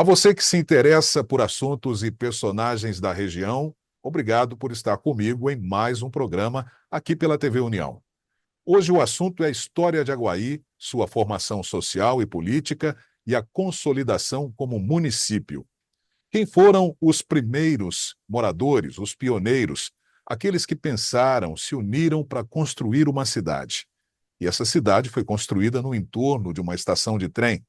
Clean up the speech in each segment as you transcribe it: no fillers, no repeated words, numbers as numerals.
você que se interessa por assuntos e personagens da região, obrigado por estar comigo em mais um programa aqui pela TV União. Hoje o assunto é a história de Aguaí, sua formação social e política e a consolidação como município. Quem foram os primeiros moradores, os pioneiros, aqueles que pensaram, se uniram para construir uma cidade? E essa cidade foi construída no entorno de uma estação de trem.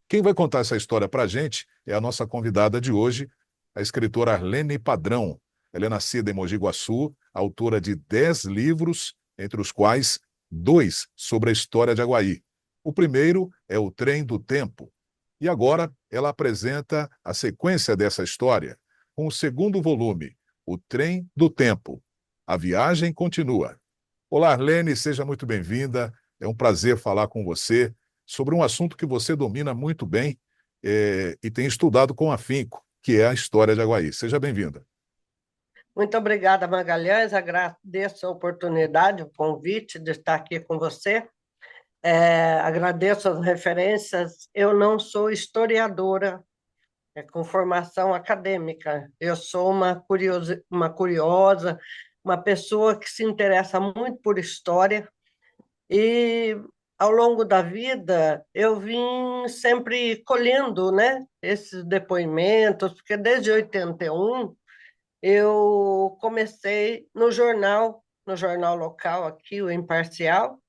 Quem vai contar essa história para a gente é a nossa convidada de hoje, a escritora Arlene Padrão. Ela é nascida em Mogi Guaçu, autora de 10 livros, entre os quais 2 sobre a história de Aguaí. O primeiro é O Trem do Tempo. E agora ela apresenta a sequência dessa história com o segundo volume, O Trem do Tempo. A viagem continua. Olá, Arlene, seja muito bem-vinda. É um prazer falar com você sobre um assunto que você domina muito bem e tem estudado com afinco, que é a história de Aguaí. Seja bem-vinda. Muito obrigada, Magalhães. Agradeço a oportunidade, o convite de estar aqui com você. Agradeço as referências. Eu não sou historiadora com formação acadêmica. Eu sou uma curiosa, uma pessoa que se interessa muito por história e, ao longo da vida, eu vim sempre colhendo, né, esses depoimentos, porque desde 81 eu comecei no jornal local aqui, o Imparcial,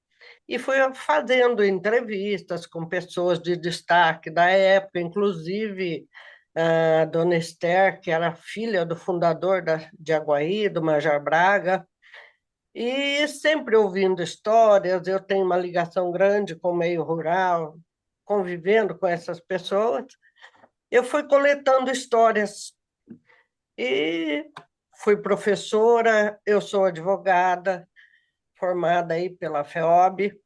e fui fazendo entrevistas com pessoas de destaque da época, inclusive a dona Esther, que era filha do fundador de Aguaí, do Major Braga, e sempre ouvindo histórias. Eu tenho uma ligação grande com o meio rural, convivendo com essas pessoas. Eu fui coletando histórias e fui professora. Eu sou advogada, formada aí pela FEOB,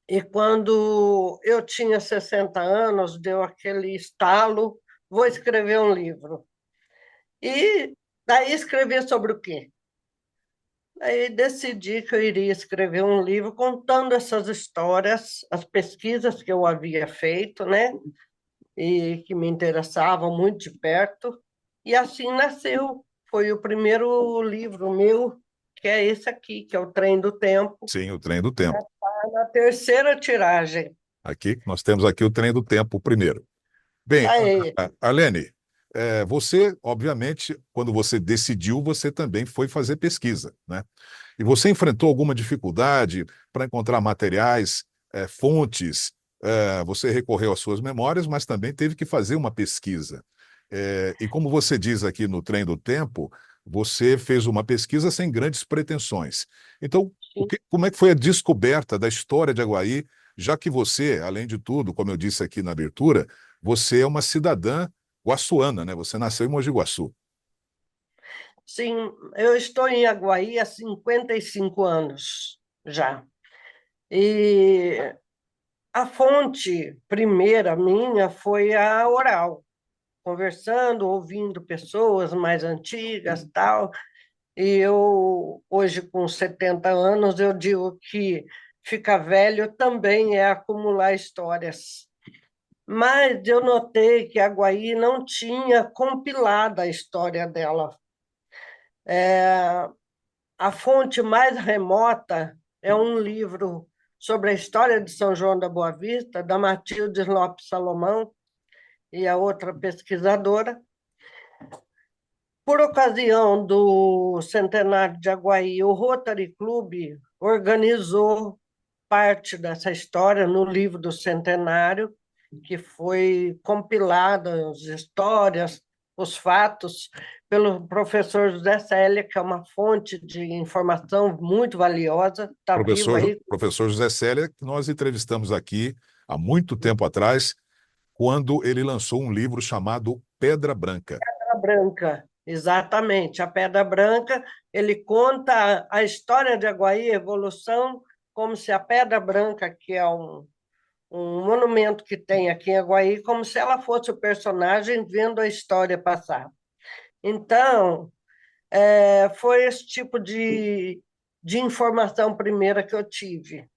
e quando eu tinha 60 anos, deu aquele estalo, vou escrever um livro. E daí escrever sobre o quê? Daí decidi que eu iria escrever um livro contando essas histórias, as pesquisas que eu havia feito, né? E que me interessavam muito de perto. E assim nasceu. Foi o primeiro livro meu, que é esse aqui, que é O Trem do Tempo, Sim, O Trem do Tempo. na terceira tiragem. Aqui, nós temos aqui O Trem do Tempo, o primeiro. Bem, Aí, Arlene, você, obviamente, quando você decidiu, você também foi fazer pesquisa, né? E você enfrentou alguma dificuldade para encontrar materiais, fontes? Você recorreu às suas memórias, mas também teve que fazer uma pesquisa. E como você diz aqui no Trem do Tempo, você fez uma pesquisa sem grandes pretensões. Então, como é que foi a descoberta da história de Aguaí, já que você, além de tudo, como eu disse aqui na abertura, você é uma cidadã guaçuana, né? Você nasceu em Mogi Guaçu. sim, eu estou em Aguaí há 55 anos já. E a fonte primeira minha foi a oral, conversando, ouvindo pessoas mais antigas, tal. E eu, hoje, com 70 anos, eu digo que ficar velho também é acumular histórias. Mas eu notei que a Aguaí não tinha compilado a história dela. A fonte mais remota é um livro sobre a história de São João da Boa Vista, da Matilde Lopes Salomão e a outra pesquisadora. Por ocasião do centenário de Aguaí, o Rotary Club organizou parte dessa história no livro do centenário, que foi compilada as histórias, os fatos, pelo professor José Célia, que é uma fonte de informação muito valiosa, está vivo aí. Professor José Célia, que nós entrevistamos aqui há muito tempo atrás, quando ele lançou um livro chamado Pedra Branca. Pedra Branca, exatamente. A Pedra Branca, ele conta a história de Aguaí, a evolução, como se a Pedra Branca, que é um monumento que tem aqui em Aguaí, como se ela fosse o personagem vendo a história passar. Então, foi esse tipo de informação primeira que eu tive.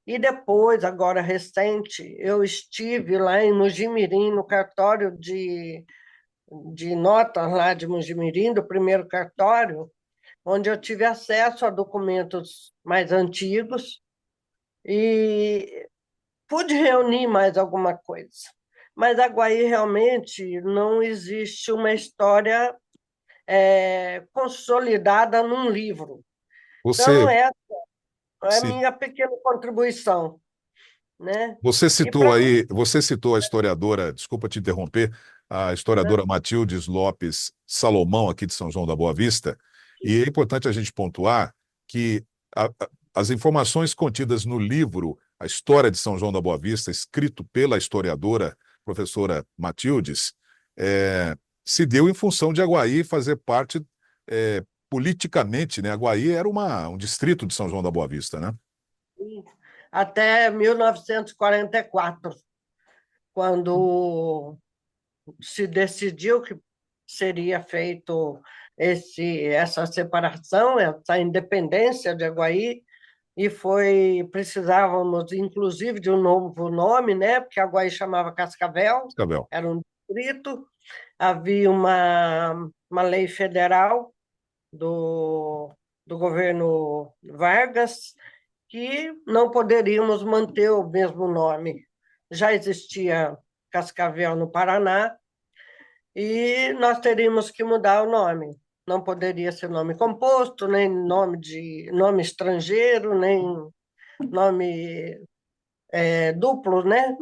E depois, agora recente, eu estive lá em Mojimirim, no cartório de notas lá de Mojimirim, do primeiro cartório, onde eu tive acesso a documentos mais antigos e pude reunir mais alguma coisa. Mas Aguaí realmente não existe uma história consolidada num livro. Então, Você, essa é a se, minha pequena contribuição, né? você E citou para aí, você citou a historiadora, desculpa te interromper, a historiadora Matildes Lopes Salomão, aqui de São João da Boa Vista, e é importante a gente pontuar que as informações contidas no livro A História de São João da Boa Vista, escrito pela historiadora professora Matildes, se deu em função de Aguaí fazer parte politicamente, né? Aguaí era um distrito de São João da Boa Vista, né? até 1944, quando se decidiu que seria feito essa separação, essa independência de Aguaí, e precisávamos, inclusive, de um novo nome, né? Porque Aguaí chamava Cascavel, Isabel. era um distrito, havia uma lei federal do governo Vargas que não poderíamos manter o mesmo nome. Já existia Cascavel no Paraná e nós teríamos que mudar o nome. Não poderia ser nome composto, nem nome estrangeiro, nem nome duplo, né?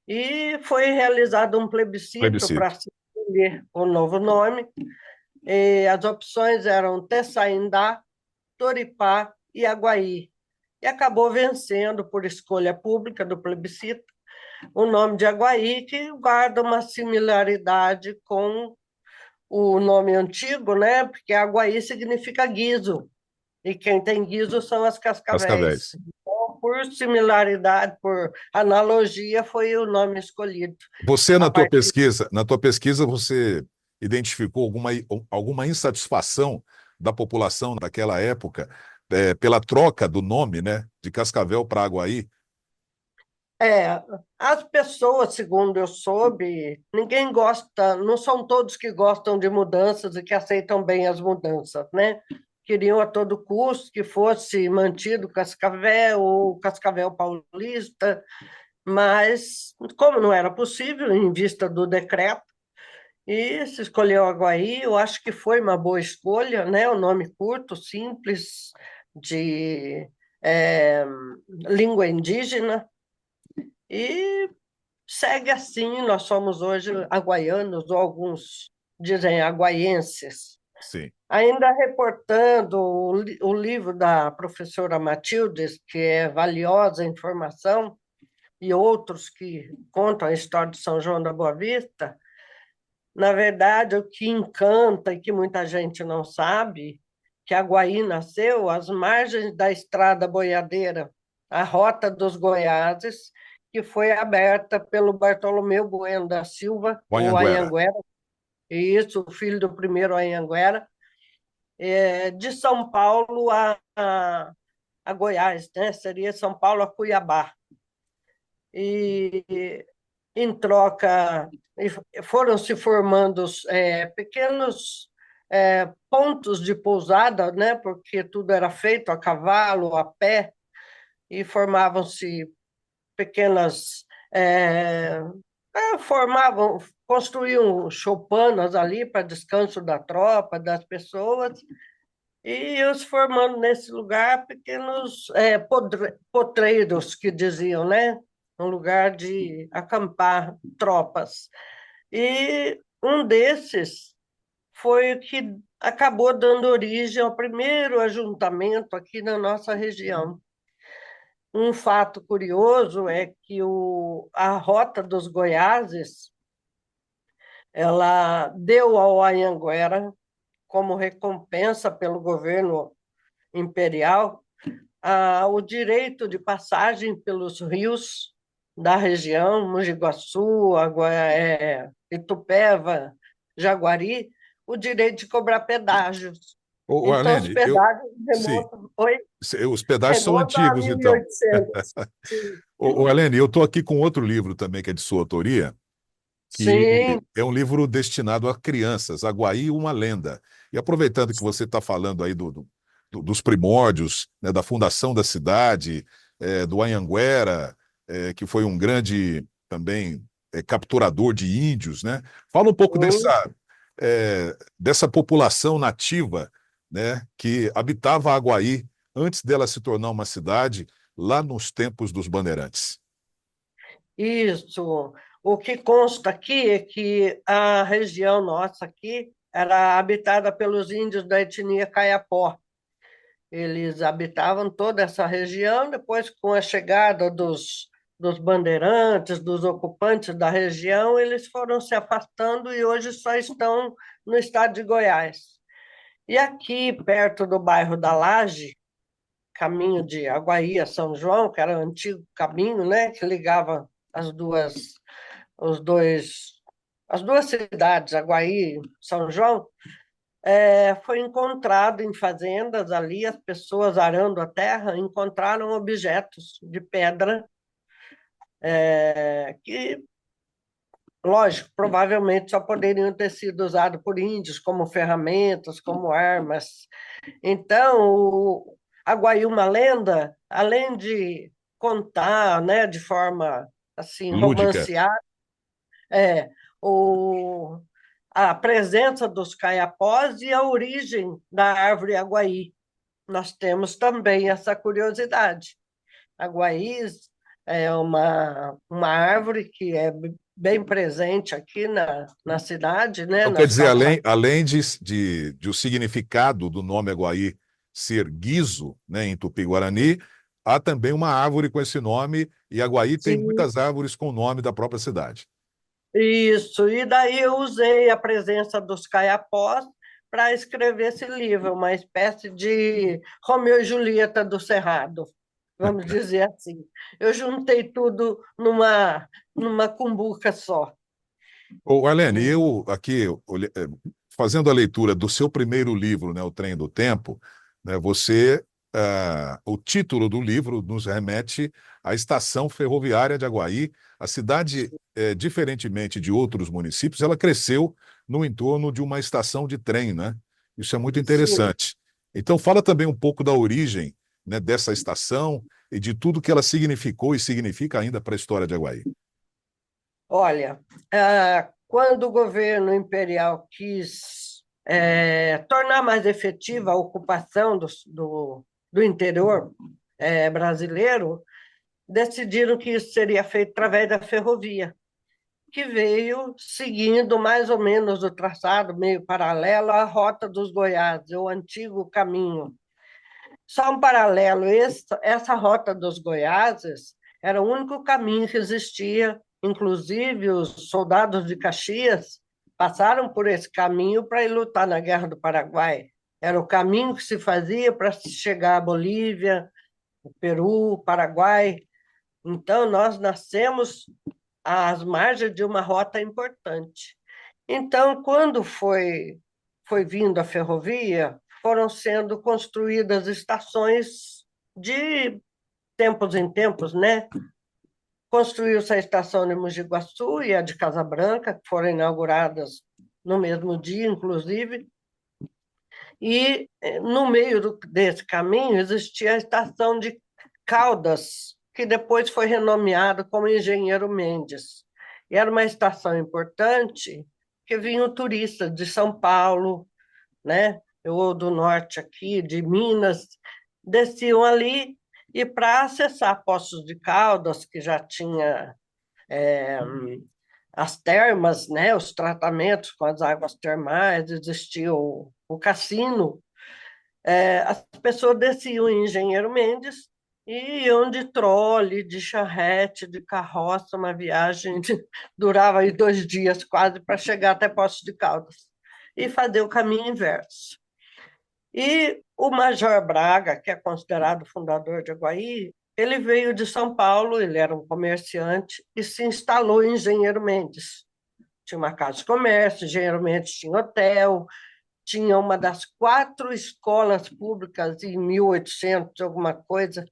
E foi realizado um plebiscito para Plebiscito. se escolher o novo nome. E as opções eram Tessaindá, Toripá e Aguaí. E acabou vencendo, por escolha pública do plebiscito, o nome de Aguaí, que guarda uma similaridade com o nome antigo, né? Porque Aguaí significa guiso, e quem tem guiso são as cascavéis. Cascavéis. Então, por similaridade, por analogia, foi o nome escolhido. Você, A partir na tua pesquisa, você identificou alguma insatisfação da população daquela época, pela troca do nome, né, de Cascavel para Aguaí? É, as pessoas, segundo eu soube, ninguém gosta, não são todos que gostam de mudanças e que aceitam bem as mudanças, né? Queriam a todo custo que fosse mantido Cascavel ou Cascavel Paulista, mas como não era possível, em vista do decreto, e se escolheu Aguaí, eu acho que foi uma boa escolha, né? O nome curto, simples, de é, língua indígena, e segue assim. Nós somos hoje aguaianos, ou alguns dizem aguaienses. Sim. Ainda reportando o livro da professora Matildes, que é valiosa informação, e outros que contam a história de São João da Boa Vista, na verdade, o que encanta e que muita gente não sabe, que Aguaí nasceu às margens da estrada boiadeira, a Rota dos Goiáses, que foi aberta pelo Bartolomeu Bueno da Silva, O o Anhanguera. Anhanguera, e isso, o filho do primeiro Anhanguera, de São Paulo a Goiás, né? Seria São Paulo a Cuiabá. E em troca, foram se formando pequenos pontos de pousada, né? Porque tudo era feito a cavalo, a pé, e formavam-se pequenas. Construíam choupanas ali para descanso da tropa, das pessoas, e iam se formando nesse lugar pequenos potreiros, que diziam, né? Um lugar de acampar tropas. E um desses foi o que acabou dando origem ao primeiro ajuntamento aqui na nossa região. Um fato curioso é que a Rota dos Goiáses, ela deu ao Anhanguera, como recompensa pelo governo imperial, o direito de passagem pelos rios da região, Mogi Guaçu, Itupeva, Jaguari, o direito de cobrar pedágios. Então, Arlene, eu, hospedagem sim, remota, oi, os pedaços são remota a antigos, então. 1800. Sim. Arlene, eu estou aqui com outro livro também que é de sua autoria, que Sim, é um livro destinado a crianças, Aguaí, uma lenda. E aproveitando que você está falando aí dos primórdios, né, da fundação da cidade, do Anhanguera, que foi um grande também capturador de índios, né? Fala um pouco sim. dessa população nativa, né, que habitava Aguaí antes dela se tornar uma cidade, lá nos tempos dos bandeirantes. Isso. O que consta aqui é que a região nossa aqui era habitada pelos índios da etnia Caiapó. Eles habitavam toda essa região, depois, com a chegada dos bandeirantes, dos ocupantes da região, eles foram se afastando e hoje só estão no estado de Goiás. E aqui, perto do bairro da Laje, caminho de Aguaí a São João, que era o antigo caminho, né, que ligava as duas, os dois, as duas cidades, Aguaí e São João, foi encontrado em fazendas ali, as pessoas arando a terra encontraram objetos de pedra que, lógico, provavelmente só poderiam ter sido usados por índios como ferramentas, como armas. Então, a Guaiúma Lenda, além de contar, né, de forma assim Lúdica. romanceada, é, o, a presença dos caiapós e a origem da árvore aguaí. Nós temos também essa curiosidade. A guaís é uma árvore que é bem presente aqui na cidade, né, Então, na quer dizer, calçada. além de o significado do nome Aguaí ser guizo, né, em Tupi-Guarani, há também uma árvore com esse nome, e Aguaí tem Sim, muitas árvores com o nome da própria cidade. isso. E daí eu usei a presença dos caiapós para escrever esse livro, uma espécie de Romeu e Julieta do Cerrado, vamos dizer assim. Eu juntei tudo numa cumbuca só. Ô, Arlene, eu aqui, fazendo a leitura do seu primeiro livro, né, O Trem do Tempo, né, o título do livro nos remete à estação ferroviária de Aguaí. A cidade, diferentemente de outros municípios, ela cresceu no entorno de uma estação de trem, né? Isso é muito Sim. interessante. Então, fala também um pouco da origem, né, dessa estação e de tudo que ela significou e significa ainda para a história de Aguaí. Olha, quando o governo imperial quis tornar mais efetiva a ocupação do interior brasileiro, decidiram que isso seria feito através da ferrovia, que veio seguindo mais ou menos o traçado meio paralelo à Rota dos Goiás, o antigo caminho. Só um paralelo, essa Rota dos Goiáses era o único caminho que existia, inclusive os soldados de Caxias passaram por esse caminho para ir lutar na Guerra do Paraguai. Era o caminho que se fazia para chegar à Bolívia, Peru, Paraguai. Então, nós nascemos às margens de uma rota importante. Então, quando foi vindo a ferrovia, foram sendo construídas estações de tempos em tempos, né? Construiu-se a estação de Mogi Guaçu e a de Casa Branca, que foram inauguradas no mesmo dia, inclusive, e no meio desse caminho existia a estação de Caldas, que depois foi renomeada como Engenheiro Mendes. E era uma estação importante que vinham turistas de São Paulo, né? Ou do norte aqui, de Minas, desciam ali e para acessar Poços de Caldas, que já tinha é, as termas, né? Os tratamentos com as águas termais, existia o cassino, as pessoas desciam em Engenheiro Mendes e iam de trole, de charrete, de carroça, uma viagem durava aí 2 dias quase para chegar até Poços de Caldas e fazer o caminho inverso. E o Major Braga, que é considerado o fundador de Aguaí, ele veio de São Paulo, ele era um comerciante e se instalou em Engenheiro Mendes. Tinha uma casa de comércio, Engenheiro Mendes tinha hotel, tinha uma das 4 escolas públicas em 1800, alguma coisa,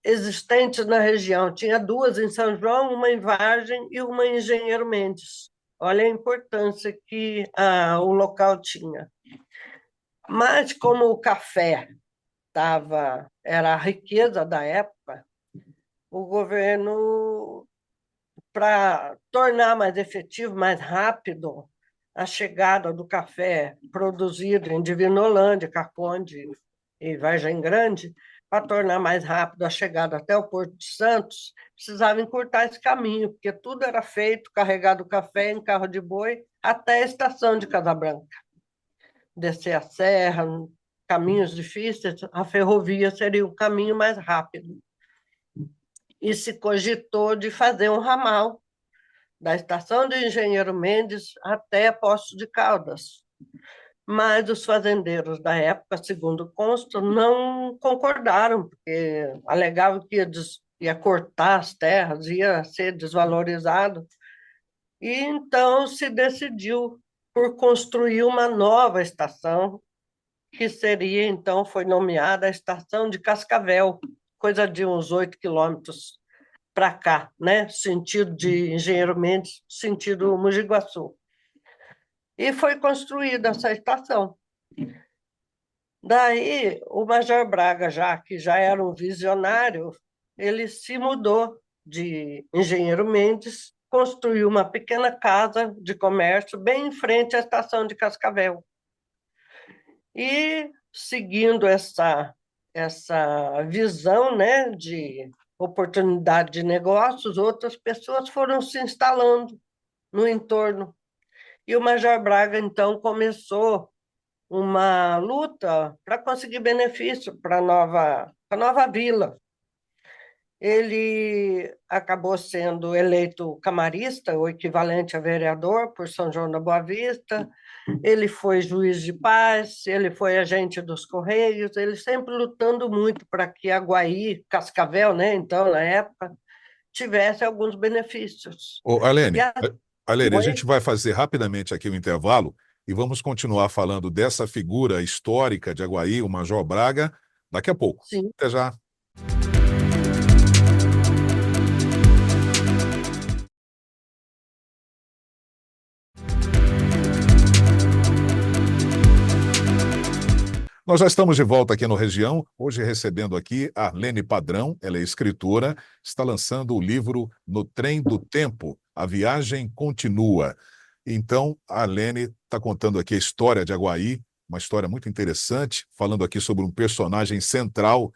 existentes na região. Tinha 2 em São João, uma em Vargem e uma em Engenheiro Mendes. Olha a importância que o local tinha. Mas, como o café era a riqueza da época, o governo, para tornar mais efetivo, mais rápido, a chegada do café produzido em Divinolândia, Caconde e Vargem Grande, para tornar mais rápido a chegada até o Porto de Santos, precisava encurtar esse caminho, porque tudo era feito, carregado café em carro de boi, até a estação de Casabranca. Descer a serra, caminhos difíceis, a ferrovia seria o caminho mais rápido. E se cogitou de fazer um ramal da estação de Engenheiro Mendes até Poços de Caldas. Mas os fazendeiros da época, segundo consta, não concordaram, porque alegavam que ia cortar as terras, ia ser desvalorizado. E então se decidiu por construir uma nova estação, que seria, então, foi nomeada a Estação de Cascavel, coisa de uns 8 quilômetros para cá, né? Sentido de Engenheiro Mendes, sentido Mogi Guaçu. E foi construída essa estação. Daí, o Major Braga, que já era um visionário, ele se mudou de Engenheiro Mendes, construiu uma pequena casa de comércio bem em frente à estação de Cascavel. E, seguindo essa visão, né, de oportunidade de negócios, outras pessoas foram se instalando no entorno. E o Major Braga, então, começou uma luta para conseguir benefício para a nova vila. Ele acabou sendo eleito camarista, o equivalente a vereador, por São João da Boa Vista. Ele foi juiz de paz, ele foi agente dos Correios, ele sempre lutando muito para que Aguaí, Cascavel, né, então, na época, tivesse alguns benefícios. Ô, E Arlene, a... Arlene, a Oi? gente vai fazer rapidamente aqui o intervalo e vamos continuar falando dessa figura histórica de Aguaí, o Major Braga, daqui a pouco. Sim. Até já. Nós já estamos de volta aqui no Região, hoje recebendo aqui a Arlene Padrão, ela é escritora, está lançando o livro No Trem do Tempo, A Viagem Continua. Então, a Arlene está contando aqui a história de Aguaí, uma história muito interessante, falando aqui sobre um personagem central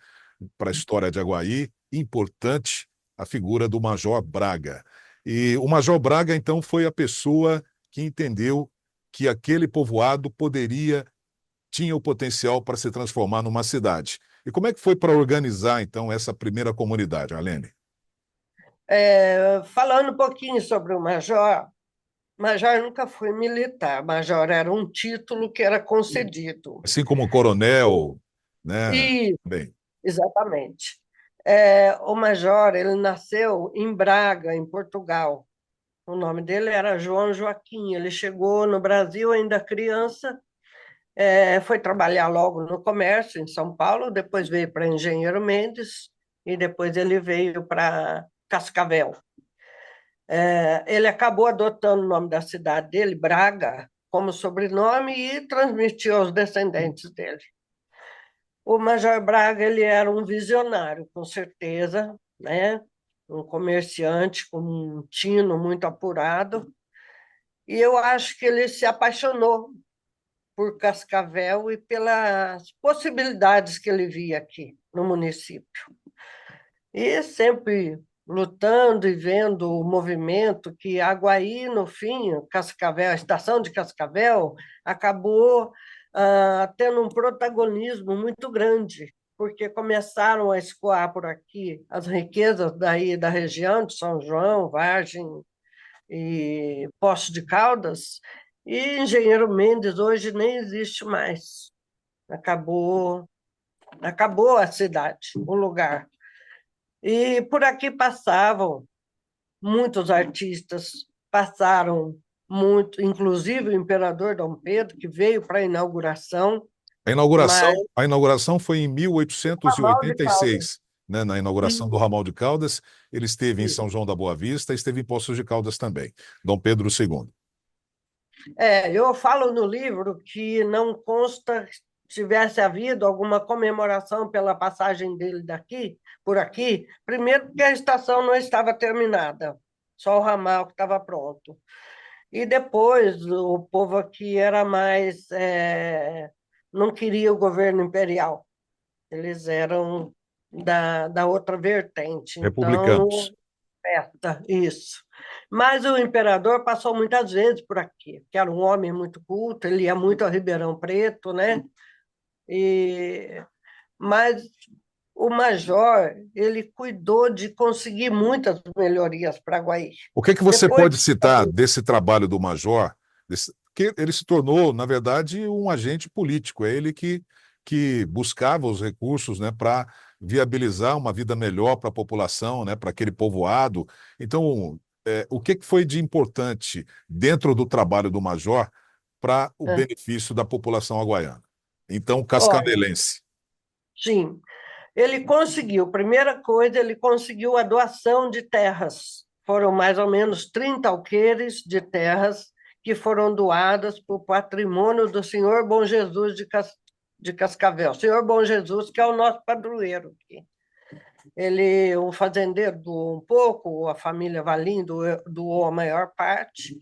para a história de Aguaí, importante, a figura do Major Braga. E o Major Braga, então, foi a pessoa que entendeu que aquele povoado tinha o potencial para se transformar numa cidade. E como é que foi para organizar, então, essa primeira comunidade, Arlene? Falando um pouquinho sobre o Major nunca foi militar, Major era um título que era concedido. Assim como o coronel, né? E, Bem, exatamente. O Major, ele nasceu em Braga, em Portugal. O nome dele era João Joaquim. Ele chegou no Brasil ainda criança, foi trabalhar logo no comércio em São Paulo, depois veio para Engenheiro Mendes e depois ele veio para Cascavel. Ele acabou adotando o nome da cidade dele, Braga, como sobrenome e transmitiu aos descendentes dele. O Major Braga ele era um visionário, com certeza, né? Um comerciante com um tino muito apurado, e eu acho que ele se apaixonou por Cascavel e pelas possibilidades que ele via aqui no município. E sempre lutando e vendo o movimento que Aguaí, no fim, Cascavel, a estação de Cascavel, acabou tendo um protagonismo muito grande, porque começaram a escoar por aqui as riquezas daí da região de São João, Vargem e Poços de Caldas, e Engenheiro Mendes hoje nem existe mais. Acabou a cidade, o lugar. E por aqui passavam muitos artistas, passaram muito, inclusive o imperador Dom Pedro, que veio para a inauguração, A inauguração, mas a inauguração foi em Ramal de Caldas. 1886, né? Na inauguração do ramal de Caldas, ele esteve em Isso. São João da Boa Vista, esteve em Poços de Caldas também, Dom Pedro II. Eu falo no livro que não consta tivesse havido alguma comemoração pela passagem dele daqui, por aqui, primeiro porque a estação não estava terminada, só o ramal que estava pronto. E depois o povo aqui era mais não queria o governo imperial, eles eram da outra vertente, então Republicanos. não festa, isso. Mas o imperador passou muitas vezes por aqui, que era um homem muito culto, ele ia muito a Ribeirão Preto, né? E, mas o major, ele cuidou de conseguir muitas melhorias para Guaí. O que você Depois, pode citar desse trabalho do Major? Que ele se tornou, na verdade, um agente político. É ele que buscava os recursos, né, para viabilizar uma vida melhor para a população, né, para aquele povoado. Então, o que foi de importante dentro do trabalho do Major para o benefício da população aguaiana? Então, olha, cascavelense. sim, ele conseguiu, primeira coisa, ele conseguiu a doação de terras. Foram mais ou menos 30 alqueires de terras que foram doadas para o patrimônio do senhor Bom Jesus de Cascavel. Senhor Bom Jesus, que é o nosso padroeiro aqui. Ele, o fazendeiro doou um pouco, a família Valim doou a maior parte,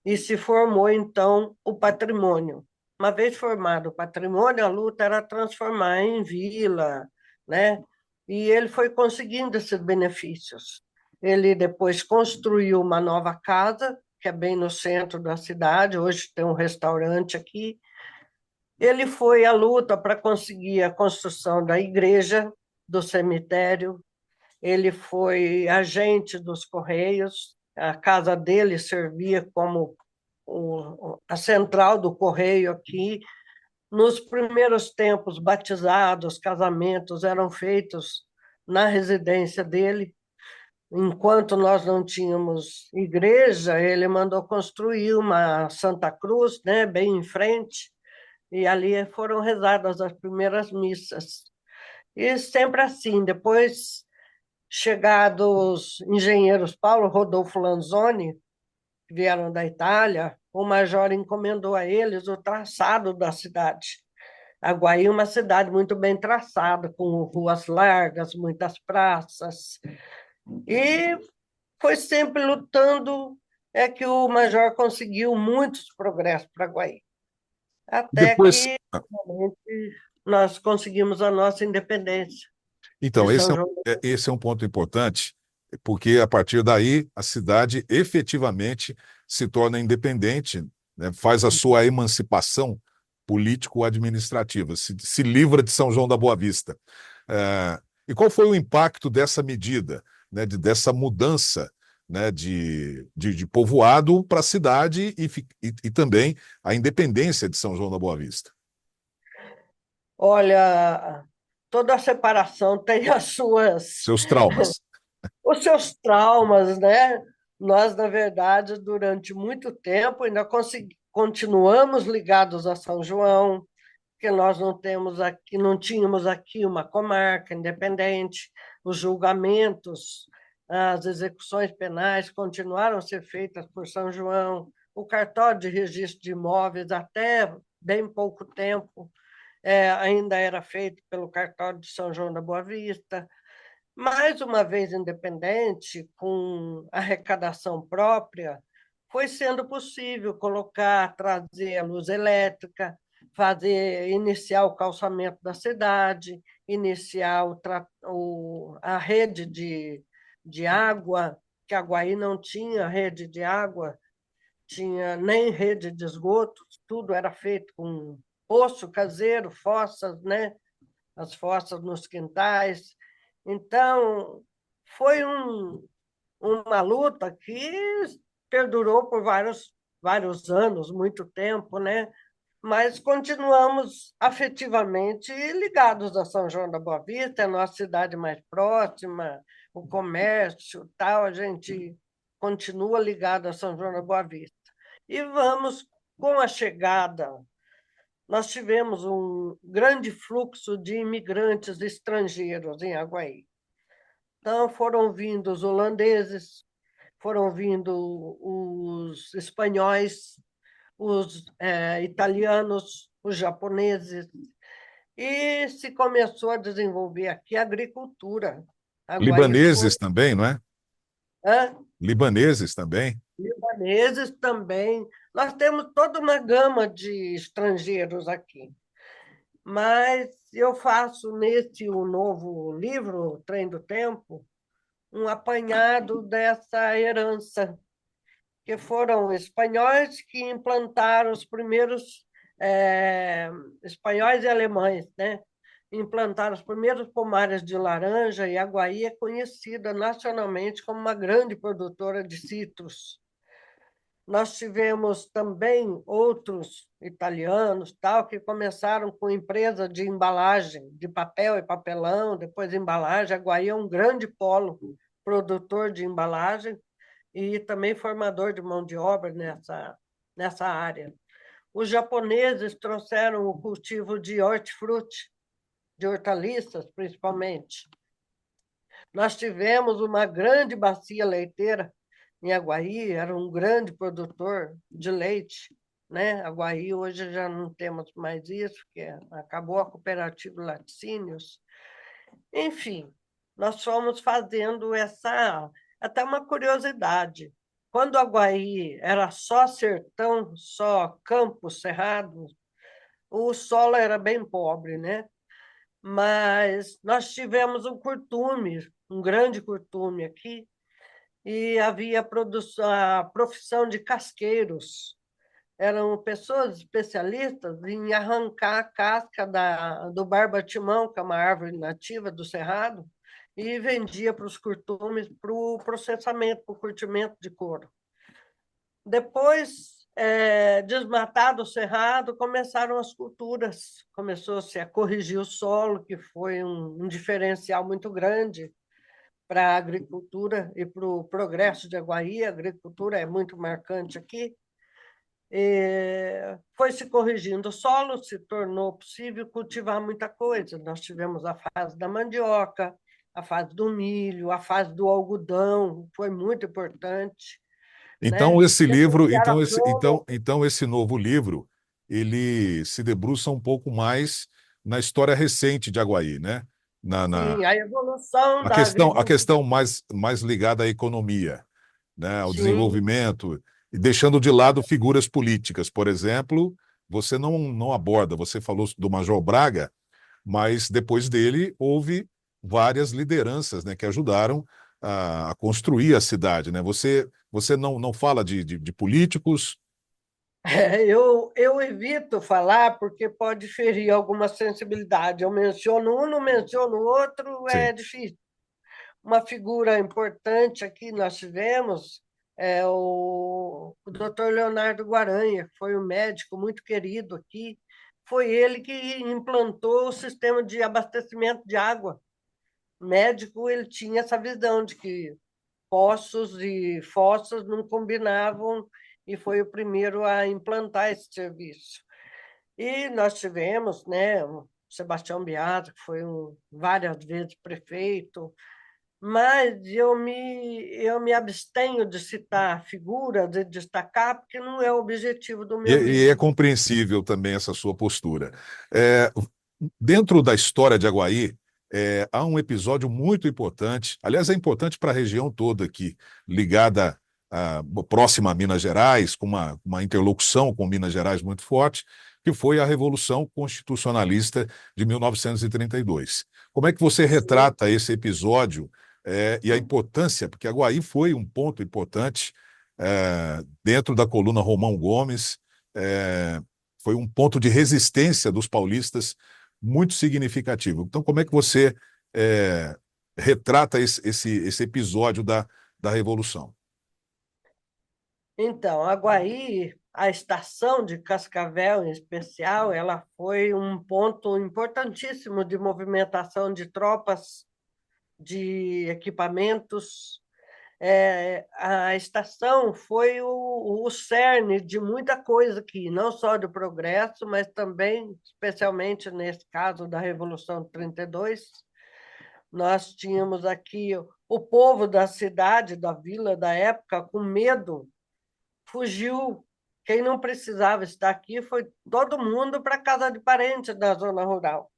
e se formou, então, o patrimônio. Uma vez formado o patrimônio, a luta era transformar em vila, né? E ele foi conseguindo esses benefícios. Ele depois construiu uma nova casa, que é bem no centro da cidade, hoje tem um restaurante aqui. Ele foi à luta para conseguir a construção da igreja, do cemitério, ele foi agente dos Correios, a casa dele servia como a central do Correio aqui. Nos primeiros tempos, batizados, casamentos eram feitos na residência dele. Enquanto nós não tínhamos igreja, ele mandou construir uma Santa Cruz, né, bem em frente, e ali foram rezadas as primeiras missas. E sempre assim, depois chegados engenheiros Paulo Rodolfo Lanzoni, que vieram da Itália, o major encomendou a eles o traçado da cidade. Aguaí é uma cidade muito bem traçada, com ruas largas, muitas praças. E foi sempre lutando, é que o major conseguiu muitos progressos para Aguaí. Até Depois, que realmente, nós conseguimos a nossa independência de então, São João. esse é um ponto importante, porque a partir daí a cidade efetivamente se torna independente, né, faz a sua emancipação político-administrativa, se livra de São João da Boa Vista. E qual foi o impacto dessa medida, né, dessa mudança, né, de povoado para a cidade e também a independência de São João da Boa Vista? Olha, toda separação tem Seus traumas. os seus traumas, né? Nós, na verdade, durante muito tempo ainda continuamos ligados a São João, porque nós não temos aqui, não tínhamos aqui uma comarca independente, os julgamentos, as execuções penais continuaram a ser feitas por São João, o cartório de registro de imóveis até bem pouco tempo ainda era feito pelo cartório de São João da Boa Vista. Mais uma vez independente, com arrecadação própria, foi sendo possível colocar, trazer a luz elétrica, iniciar o calçamento da cidade, iniciar a rede de água, que Aguaí não tinha rede de água, tinha nem rede de esgoto, tudo era feito com poço caseiro, fossas, né? As fossas nos quintais. Então, foi uma luta que perdurou por vários anos, muito tempo, né? Mas continuamos afetivamente ligados a São João da Boa Vista, é a nossa cidade mais próxima, o comércio, tal, a gente continua ligado a São João da Boa Vista. E vamos, com a chegada, nós tivemos um grande fluxo de imigrantes estrangeiros em Aguaí. Então, foram vindo os holandeses, foram vindo os espanhóis, os italianos, os japoneses, e se começou a desenvolver aqui a agricultura. Aguaí foi. Libaneses também, não é? Hã? Libaneses também. Libaneses também. Nós temos toda uma gama de estrangeiros aqui. Mas eu faço nesse o novo livro, Trem do Tempo, um apanhado dessa herança, que foram espanhóis que implantaram os primeiros espanhóis e alemães, né? Implantaram os primeiros pomares de laranja, e Aguaí é conhecida nacionalmente como uma grande produtora de citros. Nós tivemos também outros italianos, tal, que começaram com empresa de embalagem, de papel e papelão, depois embalagem. Aguaí é um grande polo produtor de embalagem e também formador de mão de obra nessa área. Os japoneses trouxeram o cultivo de hortifruti, de hortaliças, principalmente. Nós tivemos uma grande bacia leiteira em Aguaí, era um grande produtor de leite, né? Aguaí hoje já não temos mais isso, porque acabou a cooperativa Laticínios. Enfim, nós fomos fazendo essa... Até uma curiosidade, quando Aguaí era só sertão, só campos cerrados, o solo era bem pobre, né? Mas nós tivemos um curtume, um grande curtume aqui, e havia a profissão de casqueiros. Eram pessoas especialistas em arrancar a casca do barbatimão, que é uma árvore nativa do Cerrado, e vendia para os curtumes para o processamento, para o curtimento de couro. Depois, desmatado o cerrado, começaram as culturas, começou-se a corrigir o solo, que foi um diferencial muito grande para a agricultura e para o progresso de Aguaí. A agricultura é muito marcante aqui. Foi se corrigindo o solo, se tornou possível cultivar muita coisa. Nós tivemos a fase da mandioca, a fase do milho, a fase do algodão, foi muito importante, Então né? esse Depois livro, vieram a então esse novo livro, ele se debruça um pouco mais na história recente de Aguaí, né? Na sim, a evolução a da agricultura. questão mais ligada à economia, né? Ao Sim, desenvolvimento, e deixando de lado figuras políticas, por exemplo, você não aborda, você falou do Major Braga, mas depois dele houve várias lideranças, né, que ajudaram a construir a cidade, né? Você não fala de políticos? eu evito falar porque pode ferir alguma sensibilidade. Eu menciono um, não menciono o outro, Sim. é difícil. Uma figura importante aqui nós tivemos é o Dr. Leonardo Guaranha, que foi um médico muito querido aqui. Foi ele que implantou o sistema de abastecimento de água. O médico, ele tinha essa visão de que poços e fossas não combinavam, e foi o primeiro a implantar esse serviço. E nós tivemos, né, o Sebastião Biasi, que foi várias vezes prefeito, mas eu me abstenho de citar figuras, de destacar, porque não é o objetivo do meu E é livro. compreensível também essa sua postura. É, dentro da história de Aguaí, há um episódio muito importante, aliás, é importante para a região toda aqui, ligada próxima a Minas Gerais, com uma interlocução com Minas Gerais muito forte, que foi a Revolução Constitucionalista de 1932. Como é que você Sim. retrata esse episódio, e a importância, porque Aguaí foi um ponto importante, dentro da coluna Romão Gomes, é, foi um ponto de resistência dos paulistas muito significativo. Então, como é que você é, retrata esse episódio da Revolução? Então, Aguaí, a estação de Cascavel, em especial, ela foi um ponto importantíssimo de movimentação de tropas, de equipamentos. A estação foi o cerne de muita coisa aqui, não só do progresso, mas também, especialmente nesse caso da Revolução de 32, nós tínhamos aqui o povo da cidade, da vila da época, com medo, fugiu. Quem não precisava estar aqui foi todo mundo para casa de parente da zona rural.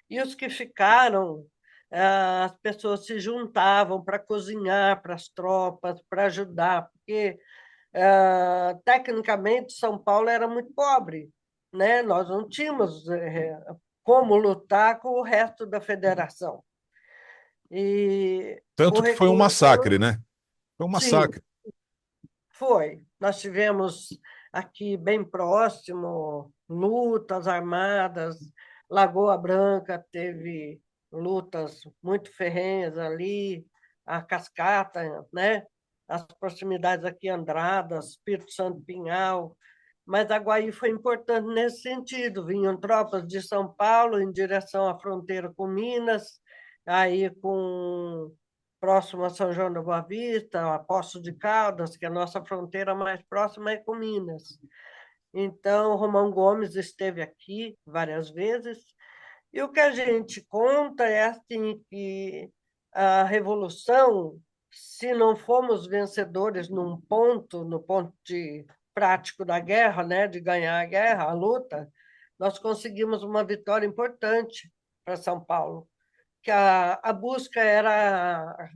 E os que ficaram, as pessoas se juntavam para cozinhar para as tropas, para ajudar, porque, tecnicamente, São Paulo era muito pobre, né? Nós não tínhamos como lutar com o resto da federação. E o Tanto que foi um recurso, massacre, né? Foi um sim, massacre. foi. Nós tivemos aqui bem próximo lutas armadas. Lagoa Branca teve lutas muito ferrenhas ali, a Cascata, né? As proximidades aqui, Andradas, Espírito Santo, Pinhal. Mas Aguaí foi importante nesse sentido. Vinham tropas de São Paulo em direção à fronteira com Minas, aí com próximo a São João da Boa Vista, a Poços de Caldas, que é a nossa fronteira mais próxima é com Minas. Então, Romão Gomes esteve aqui várias vezes, e o que a gente conta é assim que a Revolução, se não fomos vencedores num ponto, no ponto de prático da guerra, né, de ganhar a guerra, a luta, nós conseguimos uma vitória importante para São Paulo, que a busca era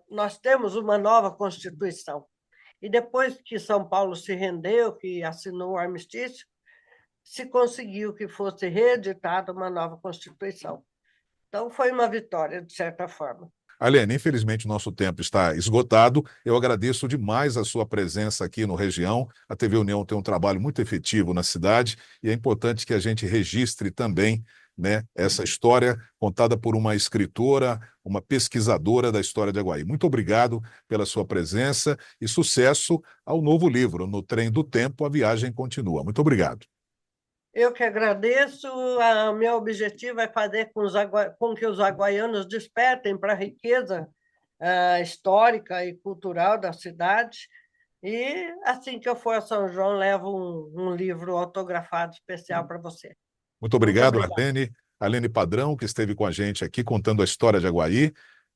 nós temos uma nova Constituição. E depois que São Paulo se rendeu, que assinou o armistício, se conseguiu que fosse reeditada uma nova Constituição. Então, foi uma vitória, de certa forma. Alene, infelizmente o nosso tempo está esgotado. Eu agradeço demais a sua presença aqui no Região. A TV União tem um trabalho muito efetivo na cidade e é importante que a gente registre também, né, essa história contada por uma escritora, uma pesquisadora da história de Aguaí. Muito obrigado pela sua presença e sucesso ao novo livro, No Trem do Tempo, a viagem continua. Muito obrigado. Eu que agradeço. O meu objetivo é fazer com que os aguaianos despertem para a riqueza histórica e cultural da cidade. E assim que eu for a São João, levo um livro autografado especial para você. Muito Muito obrigado, obrigada. Alene. Alene Padrão, que esteve com a gente aqui contando a história de Aguaí.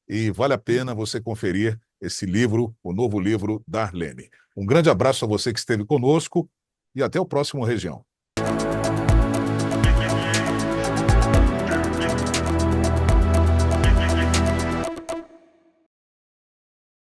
E vale a pena você conferir esse livro, o novo livro da Arlene. Um grande abraço a você que esteve conosco e até o próximo Região.